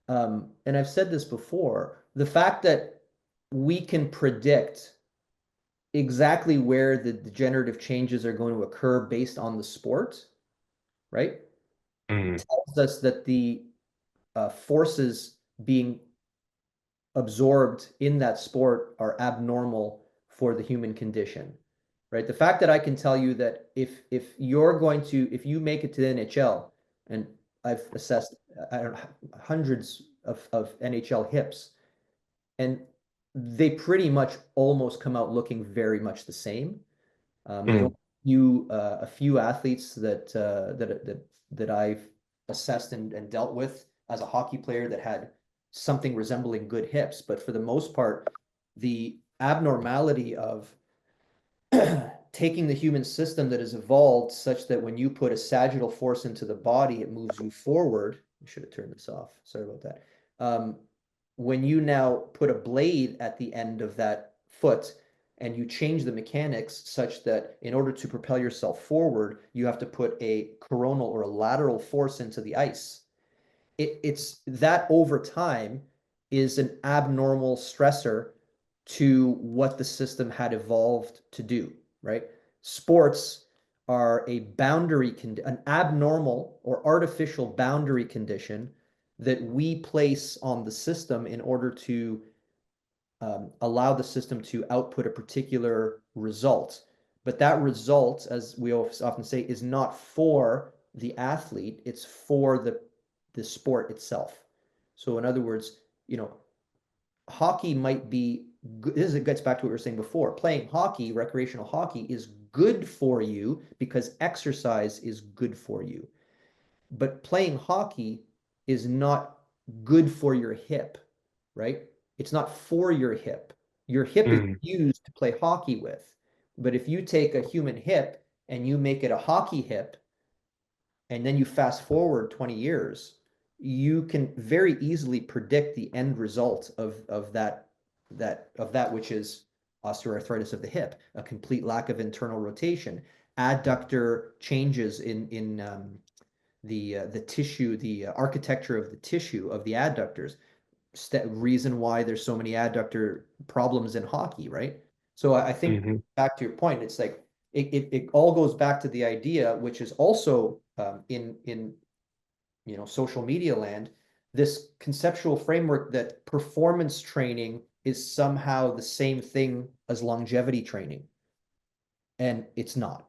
and I've said this before, the fact that we can predict exactly where the degenerative changes are going to occur based on the sport, right? Mm, Tells us that the forces being absorbed in that sport are abnormal for the human condition, right? The fact that I can tell you that if you make it to the NHL, and I've assessed I don't know, hundreds of NHL hips, and they pretty much almost come out looking very much the same. There's only mm, a few athletes that I've assessed and dealt with as a hockey player that had something resembling good hips, but for the most part, the abnormality of taking the human system that has evolved such that when you put a sagittal force into the body, it moves you forward. I should have turned this off. Sorry about that. Um, when you now put a blade at the end of that foot and you change the mechanics such that in order to propel yourself forward, you have to put a coronal or a lateral force into the ice. It's that over time is an abnormal stressor to what the system had evolved to do, right? Sports are an abnormal or artificial boundary condition that we place on the system in order to allow the system to output a particular result. But that result, as we often say, is not for the athlete, it's for the sport itself. So in other words, hockey might be it gets back to what we were saying before. Playing hockey, recreational hockey, is good for you because exercise is good for you. But playing hockey is not good for your hip, right? It's not for your hip. Your hip is mm, used to play hockey with. But if you take a human hip and you make it a hockey hip, and then you fast forward 20 years, you can very easily predict the end result of that which is osteoarthritis of the hip, a complete lack of internal rotation, adductor changes in the tissue, the architecture of the tissue of the adductors. Reason why there's so many adductor problems in hockey, right? So I think mhm. back to your point, it's like it all goes back to the idea, which is also in social media land, this conceptual framework that performance training is somehow the same thing as longevity training, and it's not.